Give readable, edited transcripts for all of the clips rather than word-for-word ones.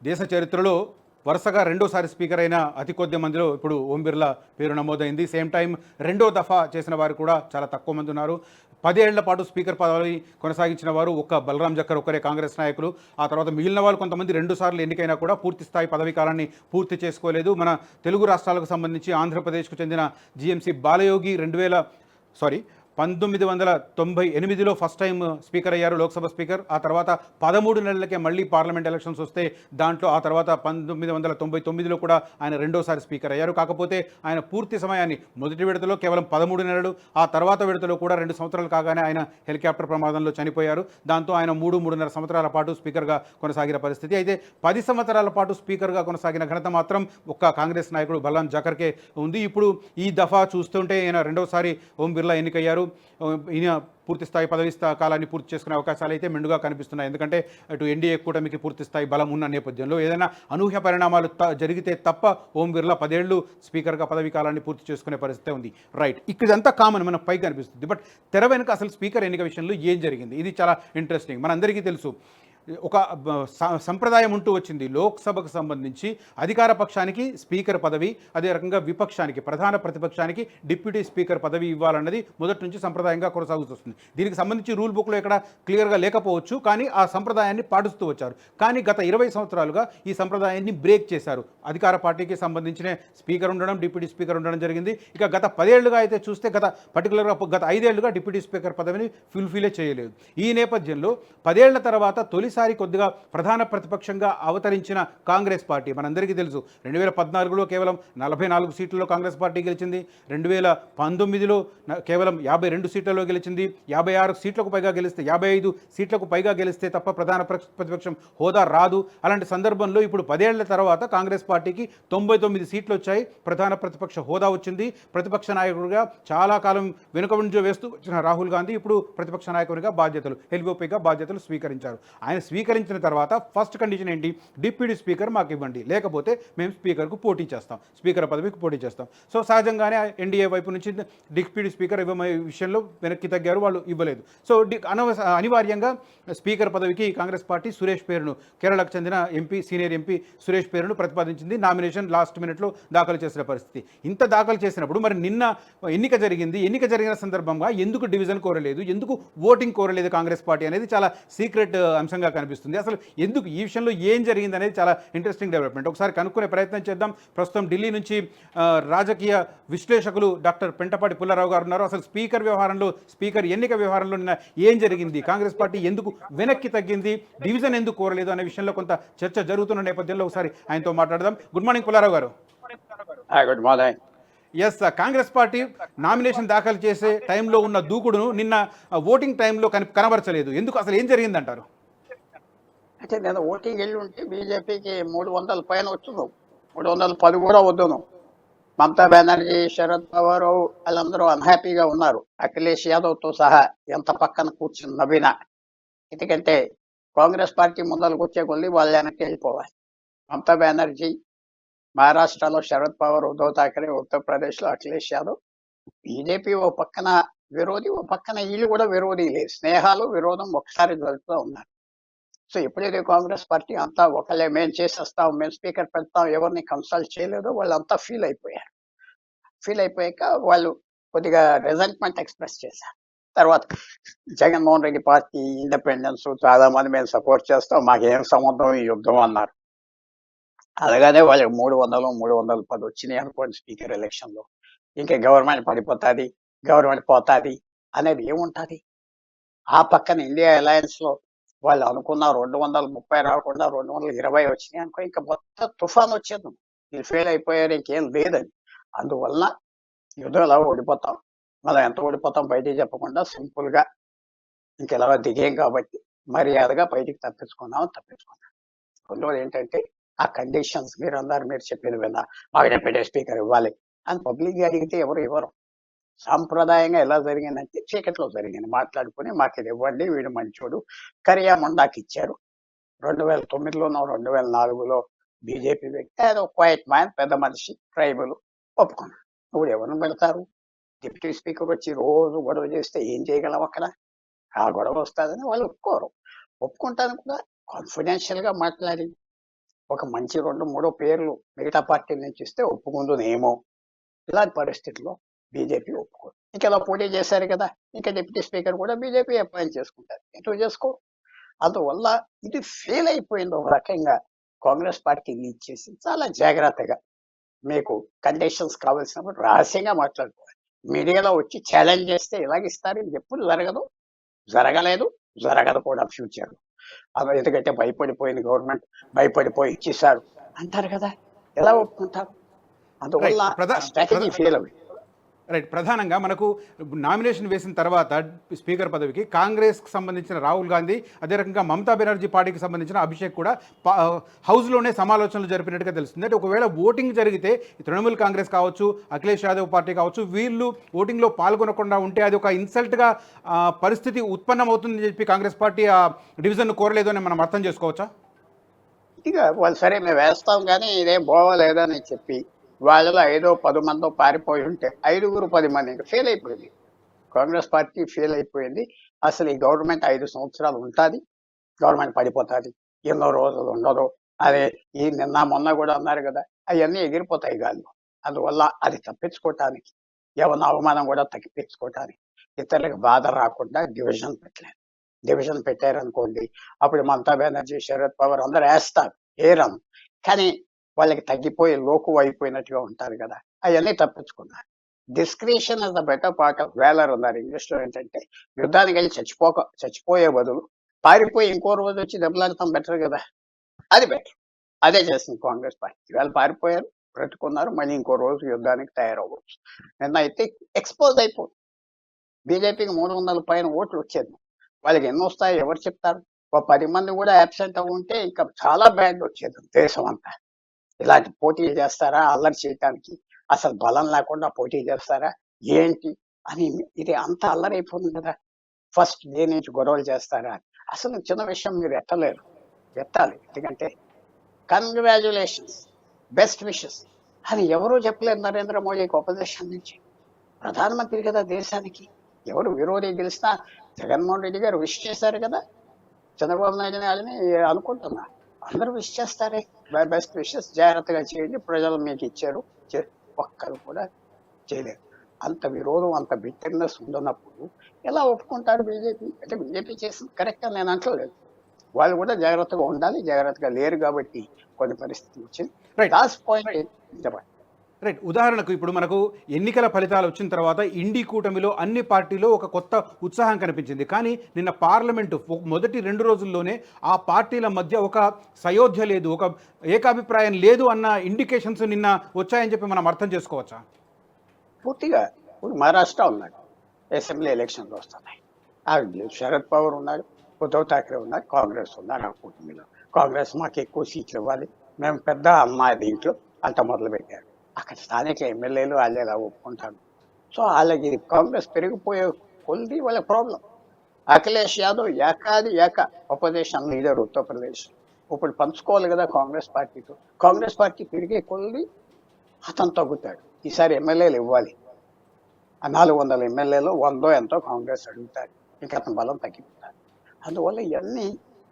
దేశ చరిత్రలో వరుసగా రెండోసారి స్పీకర్ అయిన అతి కొద్ది మందిలో ఇప్పుడు ఓం బిర్లా పేరు నమోదైంది. సేమ్ టైం రెండో దఫా చేసిన వారు కూడా చాలా తక్కువ మంది ఉన్నారు. 10 ఏళ్ల పాటు స్పీకర్ పదవి కొనసాగించిన వారు ఒక్క బలరాం జక్కర్ ఒక్కరే కాంగ్రెస్ నాయకులు. ఆ తర్వాత మిగిలిన వాళ్ళు కొంతమంది 2 సార్లు ఎన్నికైనా కూడా పూర్తి స్థాయి పదవీ కాలాన్ని పూర్తి చేసుకోలేదు. మన తెలుగు రాష్ట్రాలకు సంబంధించి ఆంధ్రప్రదేశ్కు చెందిన జీఎంసీ బాలయోగి 1998లో ఫస్ట్ టైం స్పీకర్ అయ్యారు, లోక్సభ స్పీకర్. ఆ తర్వాత 13 నెలలకే మళ్ళీ పార్లమెంట్ ఎలక్షన్స్ వస్తే దాంట్లో ఆ తర్వాత 1999లో కూడా ఆయన రెండోసారి స్పీకర్ అయ్యారు. కాకపోతే ఆయన పూర్తి సమయాన్ని మొదటి విడతలో కేవలం 13 నెలలు, ఆ తర్వాత విడతలో కూడా 2 సంవత్సరాలు కాగానే ఆయన హెలికాప్టర్ ప్రమాదంలో చనిపోయారు. దాంతో ఆయన 3.5 సంవత్సరాల పాటు స్పీకర్గా కొనసాగిన పరిస్థితి. అయితే 10 సంవత్సరాల పాటు స్పీకర్గా కొనసాగిన ఘనత మాత్రం ఒక్క కాంగ్రెస్ నాయకుడు బలరాం జకర్కే ఉంది. ఇప్పుడు ఈ దఫా చూస్తుంటే ఈయన రెండోసారి ఓం బిర్లా ఎన్నికయ్యారు. ఈయన పూర్తి స్థాయి పదవి కాలాన్ని పూర్తి చేసుకునే అవకాశాలు అయితే మెండుగా కనిపిస్తున్నాయి. ఎందుకంటే అటు ఎన్డీఏ కూటమికి పూర్తి స్థాయి బలం ఉన్న నేపథ్యంలో ఏదైనా అనూహ్య పరిణామాలు జరిగితే తప్ప ఓం బిర్లా 10 ఏళ్ళు స్పీకర్గా పదవి కాలాన్ని పూర్తి చేసుకునే పరిస్థితి ఉంది. రైట్, ఇదంతా కామన్ మనకు పైకి కనిపిస్తుంది. బట్ తెర వెనుక అసలు స్పీకర్ ఎన్నిక విషయంలో ఏం జరిగింది, ఇది చాలా ఇంట్రెస్టింగ్. మనందరికీ తెలుసు, ఒక సంప్రదాయం ఉంటూ వచ్చింది. లోక్సభకు సంబంధించి అధికార పక్షానికి స్పీకర్ పదవి, అదే రకంగా విపక్షానికి ప్రధాన ప్రతిపక్షానికి డిప్యూటీ స్పీకర్ పదవి ఇవ్వాలన్నది మొదటి నుంచి సంప్రదాయంగా కొనసాగుతుంది. దీనికి సంబంధించి రూల్ బుక్లో ఇక్కడ క్లియర్గా లేకపోవచ్చు, కానీ ఆ సంప్రదాయాన్ని పాటిస్తూ వచ్చారు. కానీ గత 20 సంవత్సరాలుగా ఈ సంప్రదాయాన్ని బ్రేక్ చేశారు. అధికార పార్టీకి సంబంధించిన స్పీకర్ ఉండడం, డిప్యూటీ స్పీకర్ ఉండడం జరిగింది. ఇక గత 10 ఏళ్లుగా అయితే చూస్తే పర్టికులర్గా గత 5 ఏళ్లుగా డిప్యూటీ స్పీకర్ పదవిని ఫుల్ఫిలే చేయలేదు. ఈ నేపథ్యంలో 10 ఏళ్ల తర్వాత తొలిసారి కొద్దిగా ప్రధాన ప్రతిపక్షంగా అవతరించిన కాంగ్రెస్ పార్టీ, మనందరికీ తెలుసు 2014లో కేవలం 44 సీట్లలో కాంగ్రెస్ పార్టీ గెలిచింది. 2019లో కేవలం 52 సీట్లలో గెలిచింది. 56 సీట్లకు పైగా గెలిస్తే 55 సీట్లకు పైగా గెలిస్తే తప్ప ప్రధాన ప్రతిపక్షం హోదా రాదు. అలాంటి సందర్భంలో ఇప్పుడు 10 ఏళ్ల తర్వాత కాంగ్రెస్ పార్టీకి 99 సీట్లు వచ్చాయి, ప్రధాన ప్రతిపక్ష హోదా వచ్చింది. ప్రతిపక్ష నాయకుడిగా చాలా కాలం వెనుక నుంచి వేస్తూ వచ్చిన రాహుల్ గాంధీ ఇప్పుడు ప్రతిపక్ష నాయకుడిగా ఎల్ఓపీగా బాధ్యతలు స్వీకరించారు. ఆయన స్వీకరించిన తర్వాత ఫస్ట్ కండిషన్ ఏంటి? డిప్యూటీ స్పీకర్ మాకు ఇవ్వండి, లేకపోతే మేము స్పీకర్కు పోటీ చేస్తాం, స్పీకర్ పదవికి పోటీ చేస్తాం. సో సహజంగానే ఎన్డీఏ వైపు నుంచి డిప్యూటీ స్పీకర్ ఇవ్వమనే విషయంలో వెనక్కి తగ్గారు, వాళ్ళు ఇవ్వలేదు. సో అనివార్యంగా స్పీకర్ పదవికి కాంగ్రెస్ పార్టీ సురేష్ పేరును, కేరళకు చెందిన ఎంపీ, సీనియర్ ఎంపీ సురేష్ పేరును ప్రతిపాదించింది. నామినేషన్ లాస్ట్ మినిట్లో దాఖలు చేసిన పరిస్థితి. ఇంత దాఖలు చేసినప్పుడు మరి నిన్న ఎన్నిక జరిగింది. ఎన్నిక జరిగిన సందర్భంగా ఎందుకు డివిజన్ కోరలేదు, ఎందుకు ఓటింగ్ కోరలేదు కాంగ్రెస్ పార్టీ అనేది చాలా సీక్రెట్ అంశంగా కనిపిస్తుంది. అసలు ఎందుకు, ఈ విషయంలో ఏం జరిగింది అనేది చాలా ఇంట్రెస్టింగ్ డెవలప్మెంట్. ఒకసారి కనుక్కునే ప్రయత్నం చేద్దాం. ప్రస్తుతం ఢిల్లీ నుంచి రాజకీయ విశ్లేషకులు డాక్టర్ పెంటపాటి పుల్లారావు గారు ఉన్నారు. అసలు స్పీకర్ ఎన్నిక వ్యవహారంలో నిన్న ఏం జరిగింది, కాంగ్రెస్ పార్టీ ఎందుకు వెనక్కి తగ్గింది, డివిజన్ ఎందుకు కోరలేదు అనే విషయంలో కొంత చర్చ జరుగుతున్న నేపథ్యంలో ఒకసారి ఆయనతో మాట్లాడదాం. గుడ్ మార్నింగ్ పుల్లారావు గారు. Good morning. Yes, Congress party nomination దాఖలు చేసే టైంలో ఉన్న దూకుడును నిన్న ఓటింగ్ టైంలో కనబరచలేదు. ఎందుకు, అసలు ఏం జరిగిందంటారు? అంటే నేను ఓటింగ్ వెళ్ళి ఉంటే బీజేపీకి 300 పైన వచ్చును, 310 కూడా వద్దును. మమతా బెనర్జీ, శరద్ పవార్ వాళ్ళందరూ అన్హ్యాపీగా ఉన్నారు, అఖిలేష్ యాదవ్తో సహా. ఎంత పక్కన కూర్చుని నవ్వినా, ఎందుకంటే కాంగ్రెస్ పార్టీ ముందరకు వచ్చే కొద్ది వాళ్ళు వెనక్కి వెళ్ళిపోవాలి. మమతా బెనర్జీ మహారాష్ట్రలో, శరద్ పవార్, ఉద్ధవ్ ఠాకరే ఉత్తరప్రదేశ్లో, అఖిలేష్ యాదవ్. బీజేపీ ఓ పక్కన విరోధి, ఓ పక్కన వీళ్ళు కూడా విరోధి లేదు. స్నేహాలు విరోధం ఒకసారి జరుగుతూ ఉన్నారు. సో ఎప్పుడైతే కాంగ్రెస్ పార్టీ అంతా ఒకళ్ళే మేము చేసేస్తాం, మేము స్పీకర్ పెడతాం, ఎవరిని కన్సల్ట్ చేయలేదో వాళ్ళంతా ఫీల్ అయిపోయారు. ఫీల్ అయిపోయాక వాళ్ళు కొద్దిగా రిజెంట్మెంట్ ఎక్స్ప్రెస్ చేశారు. తర్వాత జగన్మోహన్ రెడ్డి పార్టీ ఇండిపెండెన్స్, చాలా మంది మేము సపోర్ట్ చేస్తాం, మాకేం సంబంధం ఈ యుద్ధం అన్నారు. అలాగనే వాళ్ళకి 300, 310 వచ్చినాయి అనుకోండి స్పీకర్ ఎలక్షన్లో. ఇంకా గవర్నమెంట్ పడిపోతుంది, గవర్నమెంట్ పోతుంది అనేది ఏముంటుంది. ఆ పక్కన ఇండియా అలయన్స్ లో వాళ్ళు అనుకున్న 230 రాకుండా 220 వచ్చినాయి అనుకో, ఇంకా మొత్తం తుఫాన్ వచ్చేది. వీళ్ళు ఫెయిల్ అయిపోయారు, ఇంకేం లేదని. అందువల్ల యుద్ధంలో ఓడిపోతాం, మనం ఎంత ఓడిపోతాం బయటికి చెప్పకుండా సింపుల్ గా ఇంకెలా దిగేం కాబట్టి మర్యాదగా బయటికి తప్పించుకున్నాం. రెండోది ఏంటంటే ఆ కండిషన్స్ మీరు చెప్పిన విన్నా, మాకు డిప్యూటీ స్పీకర్ ఇవ్వాలి అని పబ్లిక్ గా అడిగితే ఎవరు ఇవ్వరు. సాంప్రదాయంగా ఎలా జరిగిందంటే చీకట్లో జరిగింది. మాట్లాడుకుని మాకు ఇది ఇవ్వండి, వీడు మంచోడు. కరియా మొండాకి ఇచ్చారు 2009లోనో 2004లో. బీజేపీ వ్యక్తి, అది క్వైట్ మ్యాన్, పెద్ద మనిషి, ట్రైబల్, ఒప్పుకున్నాడు. ఇప్పుడు ఎవరిని పెడతారు? డిప్యూటీ స్పీకర్ వచ్చి రోజు గొడవ చేస్తే ఏం చేయగలం అక్కడ? ఆ గొడవ వస్తుందని వాళ్ళు ఒప్పుకోరు. ఒప్పుకుంటాను కూడా కాన్ఫిడెన్షియల్ గా మాట్లాడి ఒక మంచి 2, 3 పేర్లు మిగతా పార్టీల నుంచి ఇస్తే ఒప్పుకుందునేమో. ఇలాంటి పరిస్థితుల్లో బీజేపీ ఒప్పుకోదు. ఇంక ఇలా పోటీ చేశారు కదా, ఇంకా డిప్యూటీ స్పీకర్ కూడా బీజేపీ అపాయింట్ చేసుకుంటారు. ఎందుకు చేసుకో? అందువల్ల ఇది ఫెయిల్ అయిపోయింది ఒక రకంగా. కాంగ్రెస్ పార్టీ లీడ్ చేసి చాలా జాగ్రత్తగా మీకు కండిషన్స్ కావాల్సినప్పుడు రహస్యంగా మాట్లాడుకోవాలి. మీడియాలో వచ్చి ఛాలెంజ్ చేస్తే ఇలాగిస్తారు, ఇది ఎప్పుడు జరగదు, జరగలేదు, జరగదు కూడా ఫ్యూచర్. అలా ఎందుకంటే భయపడిపోయింది గవర్నమెంట్, భయపడిపోయి ఇచ్చేశారు అంటారు కదా, ఎలా ఒప్పుకుంటారు? అందువల్ల స్ట్రాటజీ ఫెయిల్ అయింది. రైట్. ప్రధానంగా మనకు నామినేషన్ వేసిన తర్వాత స్పీకర్ పదవికి కాంగ్రెస్కి సంబంధించిన రాహుల్ గాంధీ, అదే రకంగా మమతా బెనర్జీ పార్టీకి సంబంధించిన అభిషేక్ కూడా హౌస్లోనే సమాలోచనలు జరిపినట్టుగా తెలుస్తుంది. అంటే ఒకవేళ ఓటింగ్ జరిగితే తృణమూల్ కాంగ్రెస్ కావచ్చు, అఖిలేష్ యాదవ్ పార్టీ కావచ్చు, వీళ్ళు ఓటింగ్లో పాల్గొనకుండా ఉంటే అది ఒక ఇన్సల్ట్గా పరిస్థితి ఉత్పన్నమవుతుందని చెప్పి కాంగ్రెస్ పార్టీ ఆ డివిజన్ కోరలేదు అని మనం అర్థం చేసుకోవచ్చా? ఇక వాళ్ళు సరే మేము వేస్తాం కానీ ఇదేం బాగోలేదని చెప్పి వాళ్ళలో 5-10 మందో పారిపోయి ఉంటే 5-10 మంది ఇంకా ఫెయిల్ అయిపోయింది. కాంగ్రెస్ పార్టీ ఫెయిల్ అయిపోయింది. అసలు ఈ గవర్నమెంట్ 5 సంవత్సరాలు ఉంటుంది, గవర్నమెంట్ పడిపోతుంది, ఎన్నో రోజులు ఉండదు. అదే ఈ నిన్న మొన్న కూడా అన్నారు కదా, అవన్నీ ఎగిరిపోతాయి గాల్లో. అందువల్ల అది తప్పించుకోవటానికి, ఏమన్నా అవమానం కూడా తప్పించుకోవటానికి, ఇతరులకు బాధ రాకుండా డివిజన్ పెట్టలేదు. డివిజన్ పెట్టారనుకోండి, అప్పుడు మమతా బెనర్జీ, శరద్ పవార్ అందరు వేస్తారు, ఏరను. కానీ వాళ్ళకి తగ్గిపోయి లోకు అయిపోయినట్టుగా ఉంటారు కదా, అవన్నీ తప్పించుకున్నారు. Discretion is the better part of valour అన్నారు ఇంగ్లీష్లో. ఏంటంటే యుద్ధానికి వెళ్ళి చచ్చిపోయే బదులు పారిపోయి ఇంకో రోజు వచ్చి దెబ్బలాడతాం బెటర్ కదా, అది బెటర్. అదే చేసింది కాంగ్రెస్ పార్టీ. ఇవాళ పారిపోయారు, బ్రతుకున్నారు, మళ్ళీ ఇంకో రోజు యుద్ధానికి తయారవ్వచ్చు. నిన్న అయితే ఎక్స్పోజ్ అయిపోతుంది. బీజేపీకి 300 పైన ఓట్లు వచ్చేది. వాళ్ళకి ఎన్ని వస్తాయో ఎవరు చెప్తారు? ఒక 10 మంది కూడా అబ్సెంట్ అవి ఉంటే ఇంకా చాలా బ్యాడ్ వచ్చేది దేశం అంతా. ఇలాంటి పోటీలు చేస్తారా అల్లరి చేయటానికి? అసలు బలం లేకుండా పోటీ చేస్తారా ఏంటి అని ఇది అంత అల్లరి అయిపోతుంది కదా. ఫస్ట్ డే నుంచి గొడవలు చేస్తారా? అసలు చిన్న విషయం మీరు ఎత్తలేరు, ఎత్తాలి. ఎందుకంటే కంగ్రాచులేషన్స్, బెస్ట్ విషెస్ అని ఎవరూ చెప్పలేరు నరేంద్ర మోడీకి ఆపోజిషన్ నుంచి. ప్రధానమంత్రి కదా దేశానికి. ఎవరు విరోధి గెలిచినా జగన్మోహన్ రెడ్డి గారు విష్ చేశారు కదా, చంద్రబాబు నాయుడు అని అనుకుంటున్నా. అందరూ విష్ చేస్తారే, బెస్ట్ విషెస్, జాగ్రత్తగా చేయండి, ప్రజలు మీకు ఇచ్చారు, ఒక్కరు కూడా చేయలేరు. అంత విరోధం, అంత బిట్టర్నెస్ ఉన్నప్పుడు ఎలా ఒప్పుకుంటారు బీజేపీ? అంటే బీజేపీ చేసింది కరెక్ట్ అని నేను అంటలేదు. వాళ్ళు కూడా జాగ్రత్తగా ఉండాలి, జాగ్రత్తగా లేరు కాబట్టి కొన్ని పరిస్థితులు వచ్చింది. లాస్ట్ పాయింట్ చెప్పండి. రైట్. ఉదాహరణకు ఇప్పుడు మనకు ఎన్నికల ఫలితాలు వచ్చిన తర్వాత ఇండి కూటమిలో అన్ని పార్టీలో ఒక కొత్త ఉత్సాహం కనిపించింది. కానీ నిన్న పార్లమెంటు మొదటి 2 రోజుల్లోనే ఆ పార్టీల మధ్య ఒక సయోధ్య లేదు, ఒక ఏకాభిప్రాయం లేదు అన్న ఇండికేషన్స్ నిన్న వచ్చాయని చెప్పి మనం అర్థం చేసుకోవచ్చా? పూర్తిగా ఇప్పుడు మహారాష్ట్ర ఉన్నాడు, అసెంబ్లీ ఎలక్షన్లు వస్తున్నాయి. శరద్ పవార్ ఉన్నాడు, ఉద్ధవ్ ఠాక్రే ఉన్నాడు, కాంగ్రెస్ ఉన్నాడు. ఆ కూటమిలో కాంగ్రెస్ మాకు ఎక్కువ సీట్లు ఇవ్వాలి, మేము పెద్ద అమ్మాయి దీంట్లో అంత మొదలు పెట్టారు. అక్కడ స్థానిక ఎమ్మెల్యేలు వాళ్ళు ఎలా ఒప్పుకుంటారు? సో వాళ్ళకి కాంగ్రెస్ పెరిగిపోయే కొద్ది వాళ్ళ ప్రాబ్లం. అఖిలేష్ యాదవ్ ఏక అపోజిషన్ లీడర్ ఉత్తరప్రదేశ్, ఇప్పుడు పంచుకోవాలి కదా కాంగ్రెస్ పార్టీతో. కాంగ్రెస్ పార్టీ పెరిగే కొద్ది అతను తగ్గుతాడు. ఈసారి ఎమ్మెల్యేలు ఇవ్వాలి, 400 ఎమ్మెల్యేలు 100 ఎంతో కాంగ్రెస్ అడుగుతారు, ఇంకా అతని బలం తగ్గిపోతారు. అందువల్ల ఇవన్నీ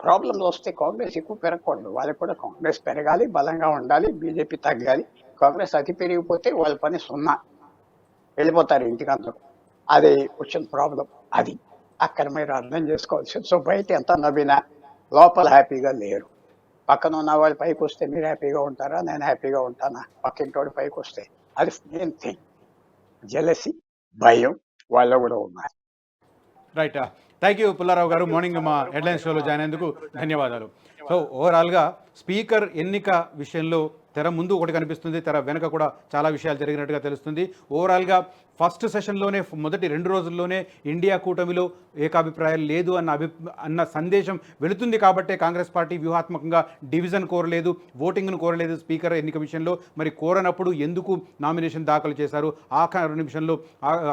ప్రాబ్లమ్స్ వస్తే కాంగ్రెస్ ఎక్కువ పెరగకూడదు. వాళ్ళకి కూడా కాంగ్రెస్ పెరగాలి, బలంగా ఉండాలి, బీజేపీ తగ్గాలి. కాంగ్రెస్ అతి పెరిగిపోతే వాళ్ళ పని 0, వెళ్ళిపోతారు ఇంటికి అందరూ. అది వచ్చిన ప్రాబ్లం. అది అక్కడ మీరు అర్థం చేసుకోవాల్సి. సో బయట ఎంత నవ్వినా లోపల హ్యాపీగా లేరు. పక్కన ఉన్న వాళ్ళు పైకి వస్తే మీరు హ్యాపీగా ఉంటారా? నేను హ్యాపీగా ఉంటానా? పక్కింటోడు పైకి వస్తే అది మెయిన్ థింగ్. జెలసీ, భయం వాళ్ళు కూడా ఉన్నారు. రైట్. థ్యాంక్ యూ పుల్లారావు గారు, మార్నింగ్ మా హెడ్లైన్స్ షోలో జాయిన్ అయ్యేందుకు ధన్యవాదాలు. సో ఓవరాల్గా స్పీకర్ ఎన్నిక విషయంలో తెర ముందు ఒకటి కనిపిస్తుంది, తెర వెనుక కూడా చాలా విషయాలు జరిగినట్టుగా తెలుస్తుంది. ఓవరాల్గా ఫస్ట్ సెషన్లోనే మొదటి 2 రోజుల్లోనే ఇండియా కూటమిలో ఏకాభిప్రాయాలు లేదు అన్న సందేశం వెళుతుంది. కాబట్టే కాంగ్రెస్ పార్టీ వ్యూహాత్మకంగా డివిజన్ కోరలేదు, ఓటింగ్ను కోరలేదు స్పీకర్ ఎన్నిక విషయంలో. మరి కోరనప్పుడు ఎందుకు నామినేషన్ దాఖలు చేశారు? ఆఖరి నిమిషంలో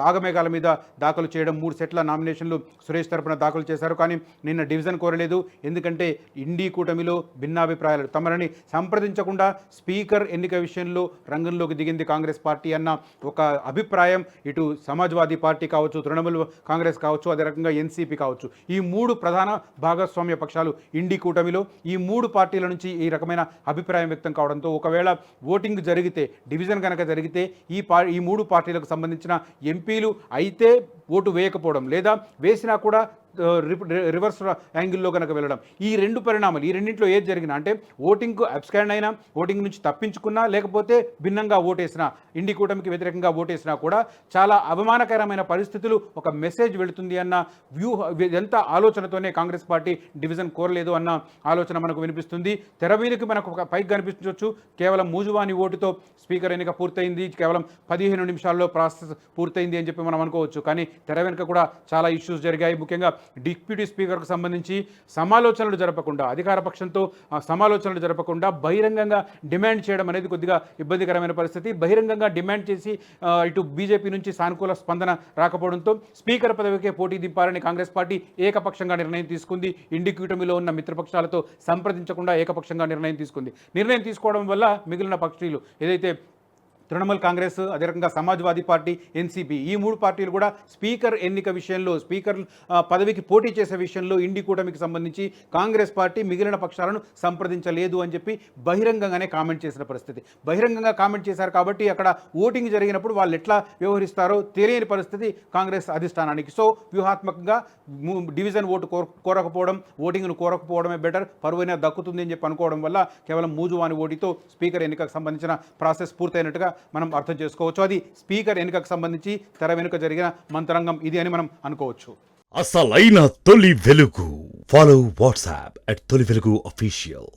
ఆగమేఘాల మీద దాఖలు చేయడం, 3 సెట్ల నామినేషన్లు సురేష్ తరపున దాఖలు చేశారు. కానీ నిన్న డివిజన్ కోరలేదు, ఎందుకంటే ఇండి కూటమిలో భిన్నాభిప్రాయాలు, తమని సంప్రదించకుండా స్పీకర్ ఎన్నిక విషయంలో రంగంలోకి దిగింది కాంగ్రెస్ పార్టీ అన్న ఒక అభిప్రాయం ఇటు సమాజ్వాదీ పార్టీ కావచ్చు, తృణమూల్ కాంగ్రెస్ కావచ్చు, అదే రకంగా ఎన్సీపీ కావచ్చు, ఈ 3 ప్రధాన భాగస్వామ్య పక్షాలు ఇండి కూటమిలో ఈ 3 పార్టీల నుంచి ఈ రకమైన అభిప్రాయం వ్యక్తం కావడంతో ఒకవేళ ఓటింగ్ జరిగితే, డివిజన్ కనుక జరిగితే ఈ 3 పార్టీలకు సంబంధించిన ఎంపీలు అయితే ఓటు వేయకపోవడం, లేదా వేసినా కూడా రివర్స్ యాంగిల్లో కనుక వెళ్ళడం, ఈ 2 పరిణామాలు, ఈ రెండింటిలో ఏది జరిగినా అంటే ఓటింగ్కు అబ్స్కాండ్ అయినా, ఓటింగ్ నుంచి తప్పించుకున్నా, లేకపోతే భిన్నంగా ఓటేసినా, ఇండి కూటమికి వ్యతిరేకంగా ఓటేసినా కూడా చాలా అవమానకరమైన పరిస్థితులు, ఒక మెసేజ్ వెళుతుంది అన్న ఎంత ఆలోచనతోనే కాంగ్రెస్ పార్టీ డివిజన్ కోరలేదు అన్న ఆలోచన మనకు వినిపిస్తుంది. తెర మీదకి మనకు పైకి కనిపించవచ్చు, కేవలం మూజువాని ఓటుతో స్పీకర్ ఎన్నిక పూర్తయింది, కేవలం 15 నిమిషాల్లో ప్రాసెస్ పూర్తయింది అని చెప్పి మనం అనుకోవచ్చు. కానీ తెర వెనుక కూడా చాలా ఇష్యూస్ జరిగాయి. ముఖ్యంగా డిప్యూటీ స్పీకర్కు సంబంధించి సమాలోచనలు జరపకుండా, అధికార పక్షంతో సమాలోచనలు జరపకుండా బహిరంగంగా డిమాండ్ చేయడం అనేది కొద్దిగా ఇబ్బందికరమైన పరిస్థితి. బహిరంగంగా డిమాండ్ చేసి ఇటు బీజేపీ నుంచి సానుకూల స్పందన రాకపోవడంతో స్పీకర్ పదవికే పోటీ దింపాలని కాంగ్రెస్ పార్టీ ఏకపక్షంగా నిర్ణయం తీసుకుంది. ఇండి కూటమిలో ఉన్న మిత్రపక్షాలతో సంప్రదించకుండా ఏకపక్షంగా నిర్ణయం తీసుకుంది. నిర్ణయం తీసుకోవడం వల్ల మిగిలిన పక్షులు ఏదైతే తృణమూల్ కాంగ్రెస్, అదే రకంగా సమాజ్వాదీ పార్టీ, ఎన్సీపీ, ఈ 3 పార్టీలు కూడా స్పీకర్ ఎన్నిక విషయంలో, స్పీకర్ పదవికి పోటీ చేసే విషయంలో ఇండి కూటమికి సంబంధించి కాంగ్రెస్ పార్టీ మిగిలిన పక్షాలను సంప్రదించలేదు అని చెప్పి బహిరంగంగానే కామెంట్ చేసిన పరిస్థితి. బహిరంగంగా కామెంట్ చేశారు కాబట్టి అక్కడ ఓటింగ్ జరిగినప్పుడు వాళ్ళు ఎట్లా వ్యవహరిస్తారో తెలియని పరిస్థితి కాంగ్రెస్ అధిష్టానానికి. సో వ్యూహాత్మకంగా డివిజన్ ఓటు కోరకపోవడం, ఓటింగ్ను కోరకపోవడమే బెటర్, పరువైనా దక్కుతుంది అని చెప్పి అనుకోవడం వల్ల కేవలం మూజువాని ఓటితో స్పీకర్ ఎన్నికకు సంబంధించిన ప్రాసెస్ పూర్తయినట్టుగా మనం అర్థం చేసుకోవచ్చు. అది స్పీకర్ ఎన్నికకు సంబంధించి తెర వెనుక జరిగిన మంత్రాంగం ఇది అని మనం అనుకోవచ్చు. అసలైన తొలి వెలుగు. ఫాలో వాట్సాప్ @తొలి వెలుగు అఫీషియల్.